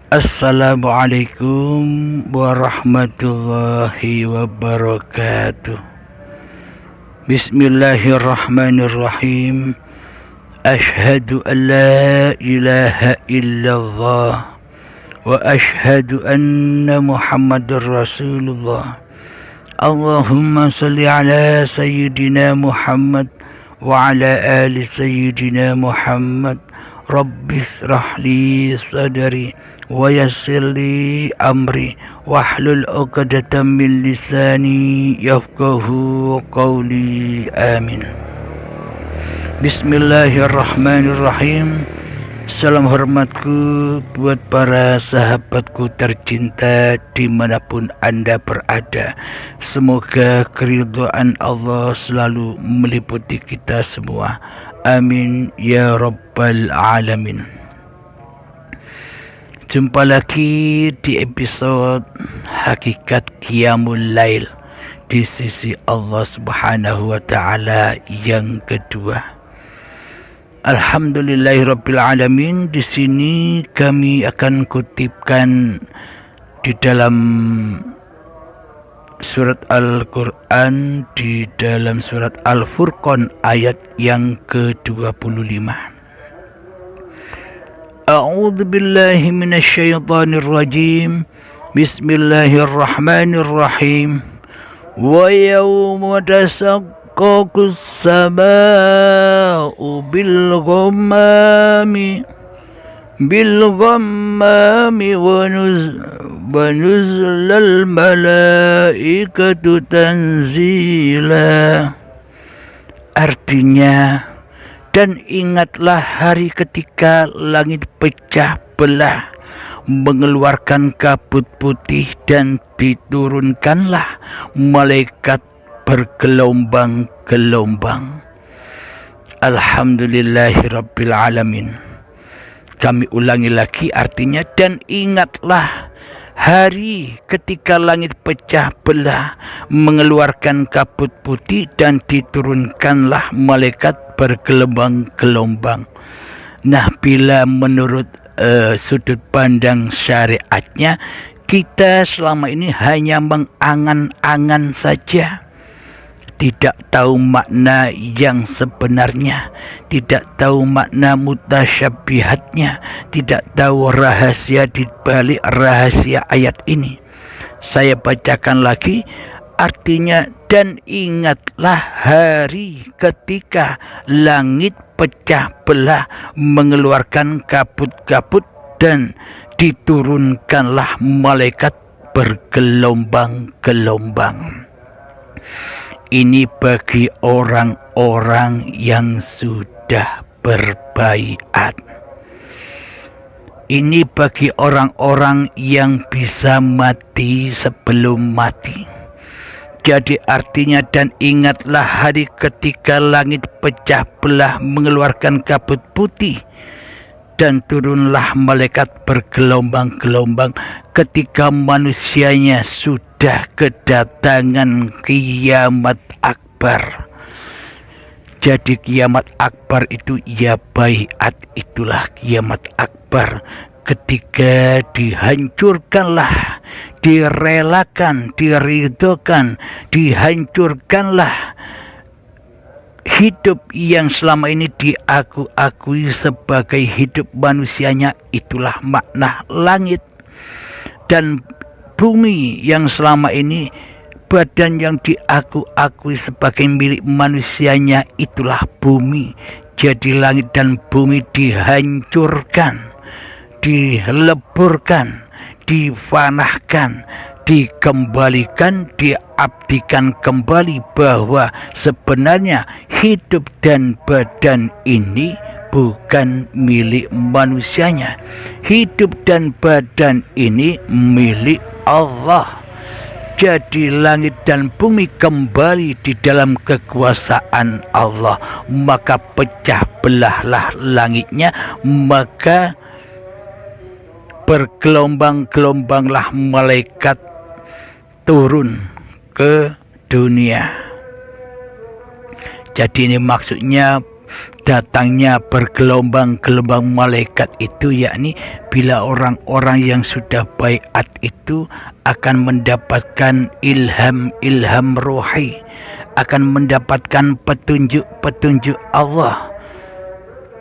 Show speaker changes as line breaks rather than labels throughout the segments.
Assalamualaikum warahmatullahi wabarakatuh. Bismillahirrahmanirrahim. Ashhadu an la ilaha illallah wa ashhadu anna Muhammadar Rasulullah. Allahumma salli ala sayyidina Muhammad wa ala ali sayyidina Muhammad. Rabbis rahli sadri wa yassirli amri wahlul 'uqdatam min lisani yafqahu qawli. Amin. Bismillahirrahmanirrahim. Salam hormatku buat para sahabatku tercinta dimanapun Anda berada. Semoga keridhaan Allah selalu meliputi kita semua. Amin ya rabbal alamin. Jumpa lagi di episode Hakikat Qiyamul Lail di sisi Allah Subhanahu wa taala yang kedua. Alhamdulillahirabbil alamin. Di sini kami akan kutipkan di dalam surat Al-Quran, di dalam surat Al-Furqan ayat yang ke-25. A'udzu billahi minasyaitonir rajim. Bismillahirrahmanirrahim. Wa yawma tashaqqaqus samaa'u bil ghammami wa nuzlal malaikatu tanzila. Artinya, dan ingatlah hari ketika langit pecah belah, mengeluarkan kabut putih, dan diturunkanlah malaikat bergelombang-gelombang. Alhamdulillahirabbil alamin. Kami ulangi lagi, artinya dan ingatlah hari ketika langit pecah belah, mengeluarkan kabut putih, dan diturunkanlah malaikat bergelombang-gelombang. Nah, bila menurut sudut pandang syariatnya, kita selama ini hanya mengangan-angan saja, tidak tahu makna yang sebenarnya, tidak tahu makna mutasyabihatnya, tidak tahu rahasia di balik rahasia ayat ini. Saya bacakan lagi, artinya dan ingatlah hari ketika langit pecah belah, mengeluarkan kabut-kabut, dan diturunkanlah malaikat bergelombang-gelombang. Ini bagi orang-orang yang sudah berbaiat. Ini bagi orang-orang yang bisa mati sebelum mati. Jadi artinya dan ingatlah hari ketika langit pecah belah, mengeluarkan kabut putih, dan turunlah malaikat bergelombang-gelombang ketika manusianya sudah kedatangan kiamat akbar. Jadi kiamat akbar itu ya baiat, itulah kiamat akbar. Ketika dihancurkanlah, direlakan, diridhokan, dihancurkanlah hidup yang selama ini diakui sebagai hidup manusianya. Itulah makna langit. Dan bumi yang selama ini badan yang diakui sebagai milik manusianya, itulah bumi. Jadi langit dan bumi dihancurkan, dileburkan, difanahkan, dikembalikan, diabdikan kembali, bahwa sebenarnya hidup dan badan ini bukan milik manusianya. Hidup dan badan ini milik Allah. Jadi langit dan bumi kembali di dalam kekuasaan Allah. Maka pecah belahlah langitnya, maka bergelombang-gelombanglah malaikat turun ke dunia. Jadi ini maksudnya datangnya bergelombang-gelombang malaikat itu, yakni bila orang-orang yang sudah baiat itu akan mendapatkan ilham ruhi, akan mendapatkan petunjuk Allah,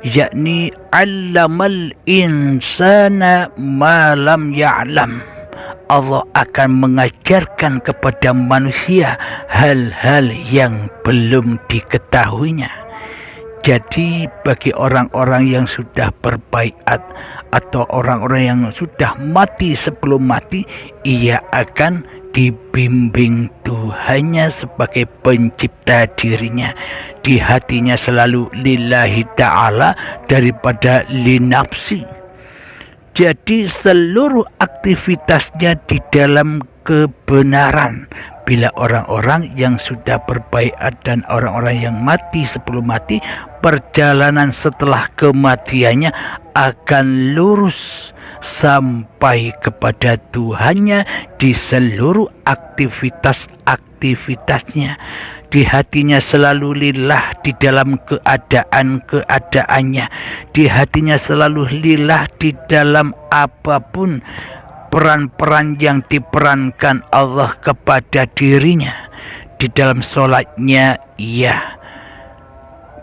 yakni allamal insana ma lam ya'lam. Allah akan mengajarkan kepada manusia hal-hal yang belum diketahuinya. Jadi bagi orang-orang yang sudah berbaiat atau orang-orang yang sudah mati sebelum mati, ia akan dibimbing Tuhannya sebagai pencipta dirinya. Di hatinya selalu lillahi ta'ala daripada linafsi. Jadi seluruh aktivitasnya di dalam kebenaran. Bila orang-orang yang sudah berbaiat dan orang-orang yang mati sebelum mati, perjalanan setelah kematiannya akan lurus sampai kepada Tuhannya di seluruh aktivitasnya. Di hatinya selalu lillah di dalam keadaannya. Di hatinya selalu lillah di dalam apapun peran-peran yang diperankan Allah kepada dirinya. Di dalam sholatnya ia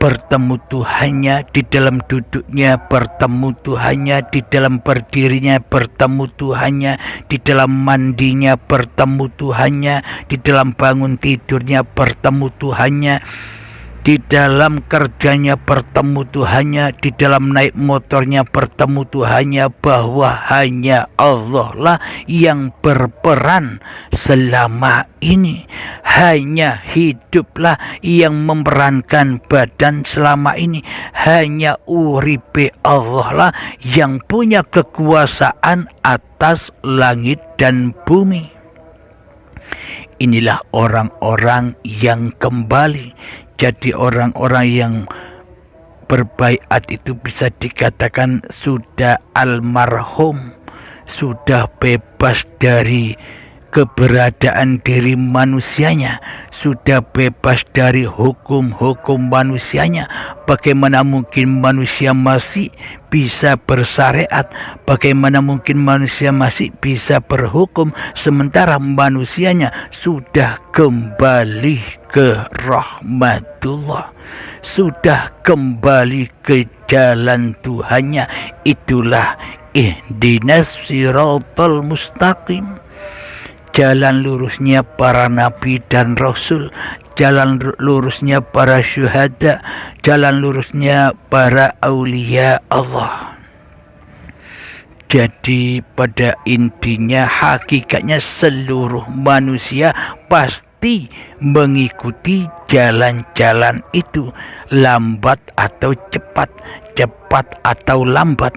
bertemu Tuhannya, di dalam duduknya bertemu Tuhannya, di dalam berdirinya bertemu Tuhannya, di dalam mandinya bertemu Tuhannya, di dalam bangun tidurnya bertemu Tuhannya, di dalam kerjanya bertemu Tuhannya, di dalam naik motornya bertemu Tuhannya, bahwa hanya Allah lah yang berperan selama ini. Hanya hiduplah yang memerankan badan selama ini. Hanya uripe Allah lah yang punya kekuasaan atas langit dan bumi. Inilah orang-orang yang kembali. Jadi orang-orang yang berbaiat itu bisa dikatakan sudah almarhum, sudah bebas dari keberadaan diri manusianya, sudah bebas dari hukum-hukum manusianya. Bagaimana mungkin manusia masih bisa bersyariat? Bagaimana mungkin manusia masih bisa berhukum sementara manusianya sudah kembali ke rahmatullah, sudah kembali ke jalan Tuhannya? Itulah ihdinas siratal mustaqim, jalan lurusnya para nabi dan rasul, jalan lurusnya para syuhada, jalan lurusnya para aulia Allah. Jadi pada intinya, hakikatnya seluruh manusia pasti mengikuti jalan-jalan itu, lambat atau cepat, cepat atau lambat.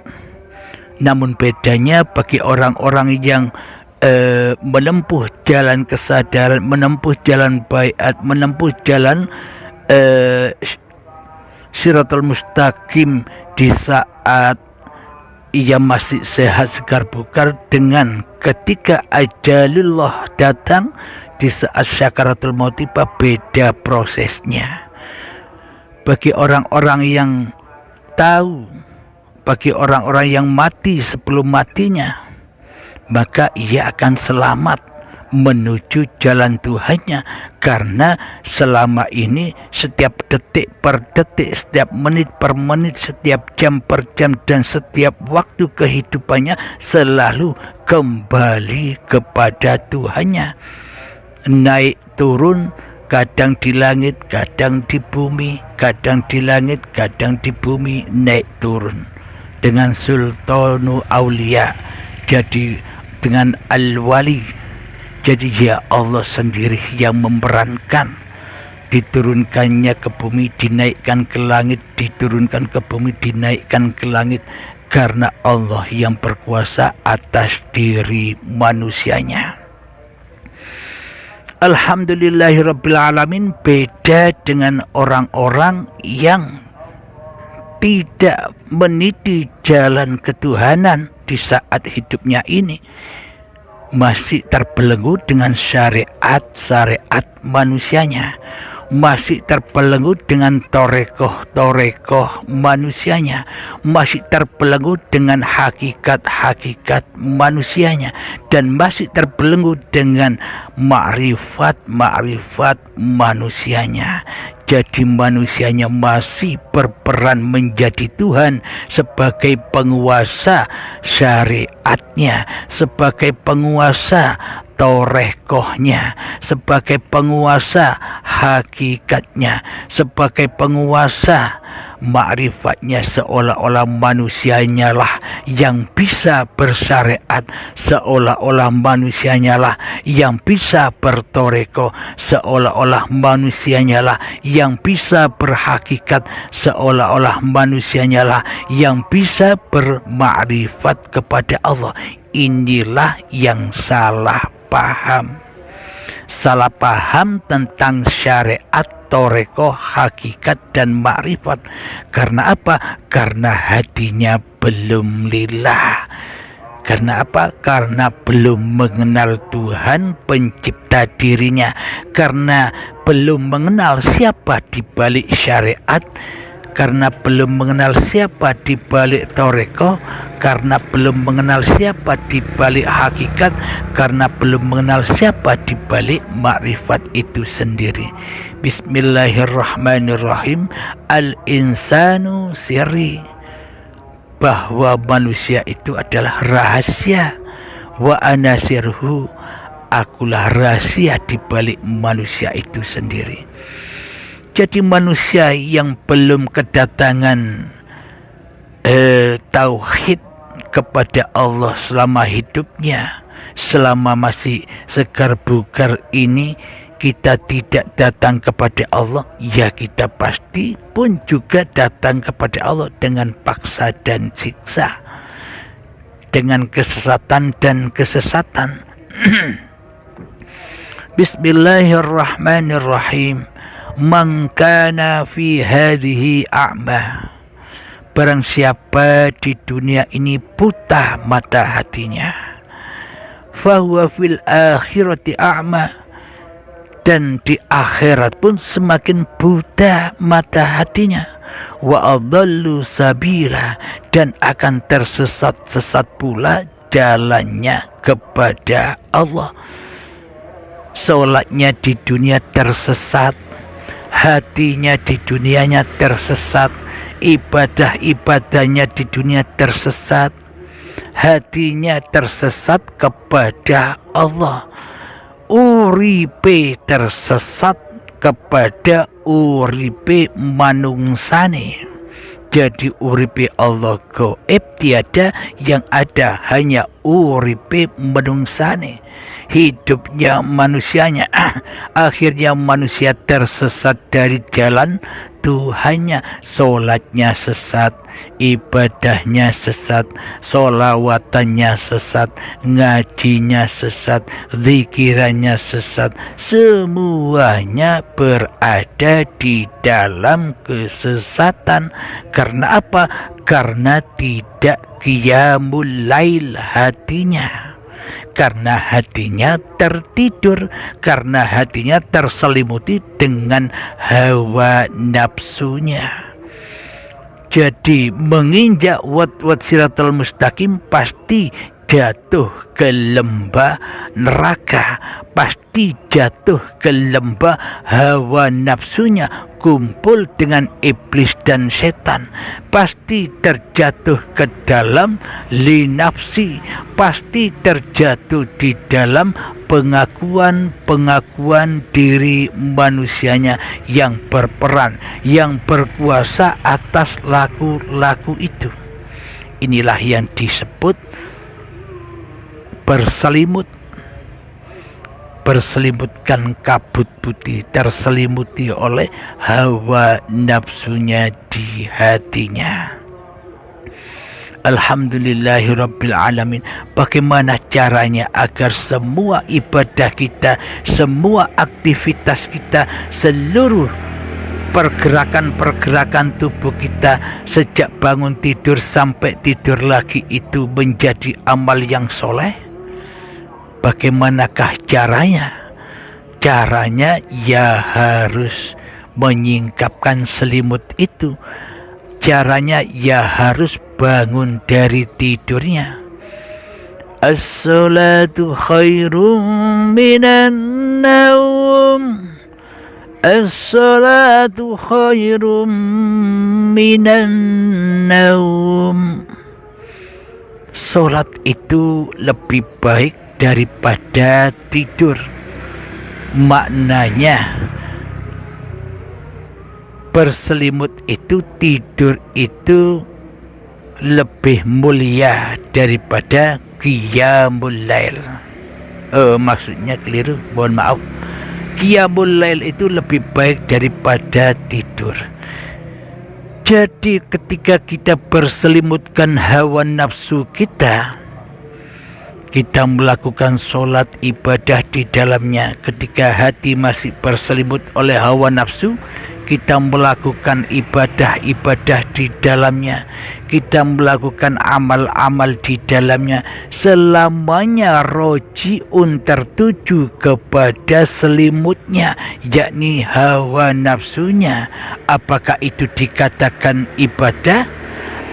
Namun bedanya bagi orang-orang yang menempuh jalan kesadaran, menempuh jalan baiat, menempuh jalan siratal mustaqim di saat ia masih sehat segar bugar, dengan ketika ajalullah datang di saat syakaratul maut tiba, beda prosesnya. Bagi orang-orang yang tahu, bagi orang-orang yang mati sebelum matinya, maka ia akan selamat menuju jalan Tuhannya, karena selama ini setiap detik per detik, setiap menit per menit, setiap jam per jam, dan setiap waktu kehidupannya selalu kembali kepada Tuhannya. Naik turun, kadang di langit, kadang di bumi, kadang di langit, kadang di bumi, naik turun dengan sultanu aulia, jadi dengan al-wali. Jadi ya Allah sendiri yang memerankan diturunkannya ke bumi, dinaikkan ke langit, diturunkan ke bumi, dinaikkan ke langit, karena Allah yang berkuasa atas diri manusianya. Alhamdulillahirrabbilalamin. Beda dengan orang-orang yang tidak meniti jalan ketuhanan di saat hidupnya ini, masih terbelenggu dengan syariat-syariat manusianya. masih terbelenggu dengan torekoh manusianya, masih terbelenggu dengan hakikat manusianya, dan masih terbelenggu dengan makrifat manusianya. Jadi manusianya masih berperan menjadi Tuhan sebagai penguasa syariatnya, sebagai penguasa torekohnya, sebagai penguasa hakikatnya, sebagai penguasa makrifatnya, seolah-olah manusianya lah yang bisa bersyariat, seolah-olah manusianya lah yang bisa bertoreko, seolah-olah manusianya lah yang bisa berhakikat, seolah-olah manusianya lah yang bisa bermakrifat kepada Allah. Inilah yang salah paham tentang syariat, toreko, hakikat, dan makrifat. Karena apa? Karena hatinya belum lillah. Karena apa? Karena belum mengenal Tuhan pencipta dirinya, karena belum mengenal siapa di balik syariat, karena belum mengenal siapa di balik toreko, karena belum mengenal siapa di balik hakikat, karena belum mengenal siapa di balik makrifat itu sendiri. Bismillahirrahmanirrahim. Al-insanu sirri, bahwa manusia itu adalah rahasia. Wa ana sirhu, akulah rahasia di balik manusia itu sendiri. Jadi manusia yang belum kedatangan tauhid kepada Allah selama hidupnya, selama masih segar bugar ini, kita tidak datang kepada Allah, ya kita pasti pun juga datang kepada Allah dengan paksa dan siksa, dengan kesesatan dan kesesatan. Bismillahirrahmanirrahim. Man kana fi hadhihi a'ma, barang siapa di dunia ini buta mata hatinya, fahuwa fil akhirati a'ma, dan di akhirat pun semakin buta mata hatinya, wa adallu sabila, dan akan tersesat pula jalannya kepada Allah. Sholatnya di dunia tersesat, hatinya di dunianya tersesat, ibadahnya di dunia tersesat, hatinya tersesat kepada Allah, uripe tersesat kepada uripe manungsane. Jadi uripe Allah gaib tiada, yang ada hanya uripe menungsane, hidupnya manusianya. Akhirnya manusia tersesat dari jalan Tuhannya, sholatnya sesat, ibadahnya sesat, sholawatannya sesat, ngajinya sesat, zikirannya sesat, semuanya berada di dalam kesesatan. Karena apa? Karena tidak qiyamul lail hatinya, karena hatinya tertidur, karena hatinya terselimuti dengan hawa nafsunya. Jadi menginjak wat siratal mustaqim pasti jatuh ke lembah neraka, pasti jatuh ke lembah hawa nafsunya, kumpul dengan iblis dan setan, pasti terjatuh ke dalam linafsi, pasti terjatuh di dalam pengakuan diri manusianya yang berperan, yang berkuasa atas laku-laku itu. Inilah yang disebut berselimutkan kabut putih, terselimuti oleh hawa nafsunya di hatinya. Alhamdulillahirabbil alamin. Bagaimana caranya agar semua ibadah kita, semua aktivitas kita, seluruh pergerakan tubuh kita sejak bangun tidur sampai tidur lagi itu menjadi amal yang soleh? Bagaimanakah caranya? Caranya ya harus menyingkapkan selimut itu. Caranya ya harus bangun dari tidurnya. As-salatu khairum minan naum. As-salatu khairum minan naum. Salat itu lebih baik daripada tidur. Maknanya berselimut itu, tidur itu lebih mulia daripada qiyamul lail. Maksudnya keliru, mohon maaf. Qiyamul lail itu lebih baik daripada tidur. Jadi ketika kita berselimutkan hawa nafsu kita melakukan sholat ibadah di dalamnya. Ketika hati masih berselimut oleh hawa nafsu, kita melakukan ibadah-ibadah di dalamnya. Kita melakukan amal-amal di dalamnya. Selamanya roji'un tertuju kepada selimutnya, yakni hawa nafsunya. Apakah itu dikatakan ibadah?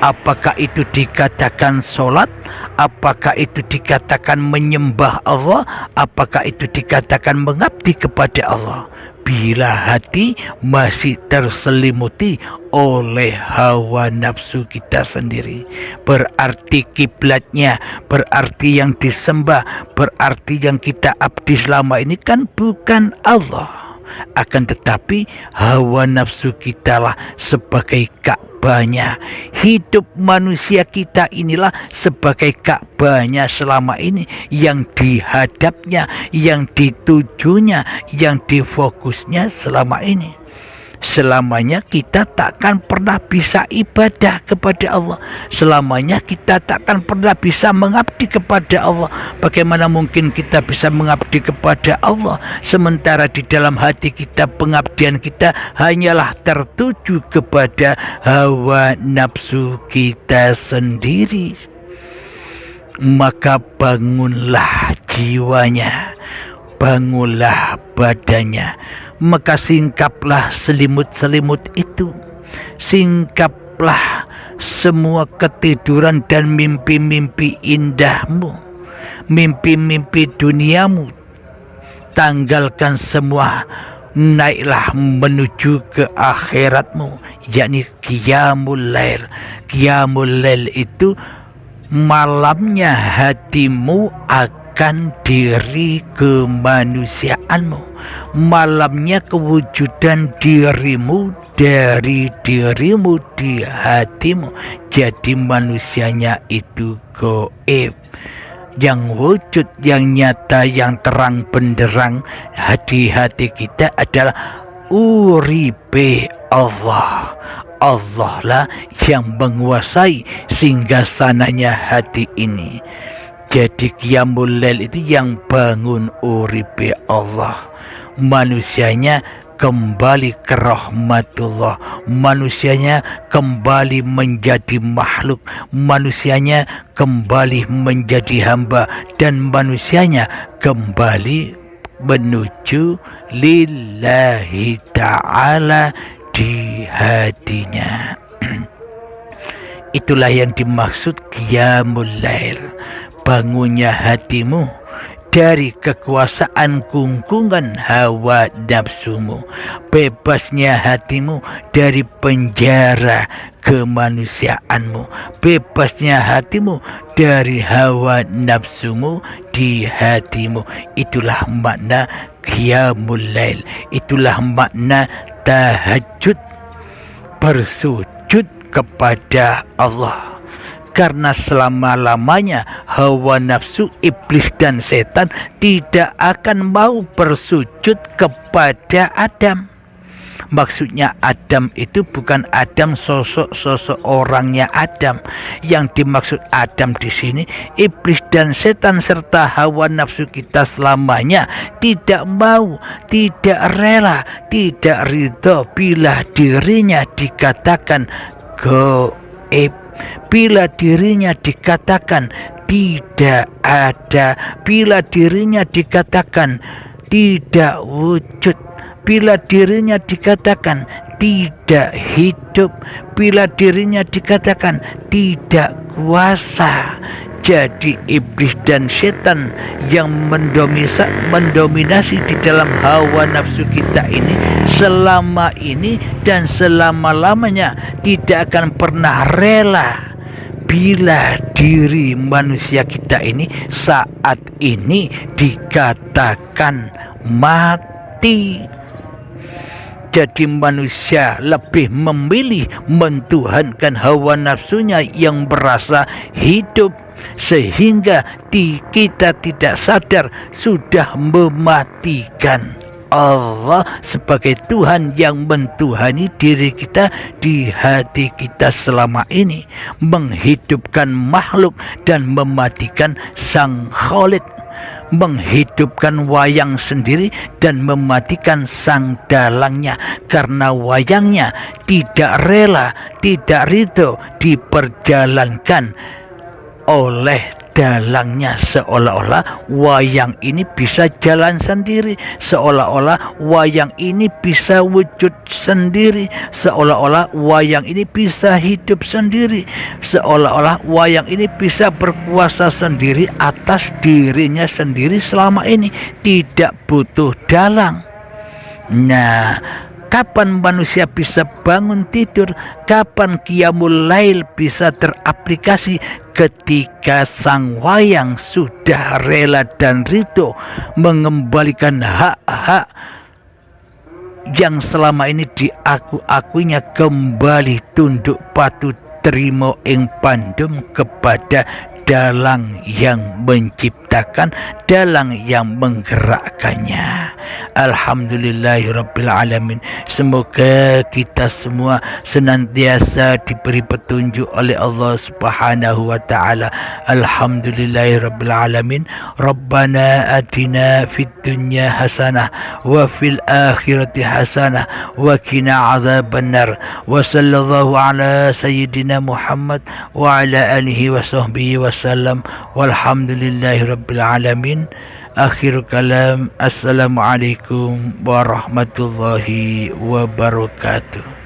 Apakah itu dikatakan sholat? Apakah itu dikatakan menyembah Allah? Apakah itu dikatakan mengabdi kepada Allah? Bila hati masih terselimuti oleh hawa nafsu kita sendiri, berarti kiblatnya, berarti yang disembah, berarti yang kita abdi selama ini kan bukan Allah. Akan tetapi hawa nafsu kitalah sebagai Ka'bahnya. Hidup manusia kita inilah sebagai Ka'bahnya selama ini, yang dihadapnya, yang ditujunya, yang difokusnya selama ini. Selamanya kita takkan pernah bisa ibadah kepada Allah. Selamanya kita takkan pernah bisa mengabdi kepada Allah. Bagaimana mungkin kita bisa mengabdi kepada Allah sementara di dalam hati kita pengabdian kita hanyalah tertuju kepada hawa nafsu kita sendiri? Maka bangunlah jiwanya, bangunlah badannya. Maka singkaplah selimut-selimut itu. Singkaplah semua ketiduran dan mimpi-mimpi indahmu, mimpi-mimpi duniamu. Tanggalkan semua, naiklah menuju ke akhiratmu, yakni qiyamul lail. Qiyamul lail itu malamnya hatimu akan diri kemanusiaanmu, malamnya kewujudan dirimu dari dirimu di hatimu. Jadi manusianya itu gaib, yang wujud, yang nyata, yang terang benderang di hati kita adalah uripe Allah. Allah lah yang menguasai singgasananya hati ini. Jadi qiyamul lail itu yang bangun uripe Allah. Manusianya kembali ke rahmatullah, manusianya kembali menjadi makhluk, manusianya kembali menjadi hamba, dan manusianya kembali menuju lillahi ta'ala di hatinya. Itulah yang dimaksud qiyamul lail. Bangunnya hatimu dari kekuasaan kungkungan hawa nafsumu, bebasnya hatimu dari penjara kemanusiaanmu, bebasnya hatimu dari hawa nafsumu di hatimu. Itulah makna qiyamul lail, itulah makna tahajud, bersujud kepada Allah. Karena selama-lamanya hawa nafsu, iblis dan setan tidak akan mau bersujud kepada Adam. Maksudnya Adam itu bukan Adam sosok orangnya Adam. Yang dimaksud Adam di sini iblis dan setan serta hawa nafsu kita selamanya tidak mau, tidak rela, tidak ridho bila dirinya dikatakan gaib, bila dirinya dikatakan tidak ada, bila dirinya dikatakan tidak wujud, bila dirinya dikatakan tidak hidup, bila dirinya dikatakan tidak kuasa. Jadi iblis dan setan yang mendominasi di dalam hawa nafsu kita ini selama ini dan selama-lamanya tidak akan pernah rela bila diri manusia kita ini saat ini dikatakan mati. Jadi manusia lebih memilih mentuhankan hawa nafsunya yang berasa hidup, sehingga kita tidak sadar sudah mematikan Allah sebagai Tuhan yang mentuhani diri kita di hati kita selama ini, menghidupkan makhluk dan mematikan Sang Khalid, menghidupkan wayang sendiri dan mematikan sang dalangnya, karena wayangnya tidak rela, tidak ridho diperjalankan oleh dalangnya, seolah-olah wayang ini bisa jalan sendiri, seolah-olah wayang ini bisa wujud sendiri, seolah-olah wayang ini bisa hidup sendiri, seolah-olah wayang ini bisa berkuasa sendiri atas dirinya sendiri selama ini, tidak butuh dalang. Nah, kapan manusia bisa bangun tidur? Kapan qiyamul lail bisa teraplikasi? Ketika sang wayang sudah rela dan ridho mengembalikan hak-hak yang selama ini diaku-akunya, kembali tunduk patuh trimo ing pandum kepada dalang yang menciptakan, dalang yang menggerakkannya. Alhamdulillahirabbil alamin. Semoga kita semua senantiasa diberi petunjuk oleh Allah Subhanahu wa taala. Alhamdulillahirabbil alamin. Rabbana atina fid dunya hasanah wa fil akhirati hasanah wa qina adzabannar. Wa sallallahu ala sayyidina Muhammad wa ala alihi wa sahbihi wasallam. Walhamdulillahirabbil alamin. Akhir kalam. Assalamualaikum warahmatullahi wabarakatuh.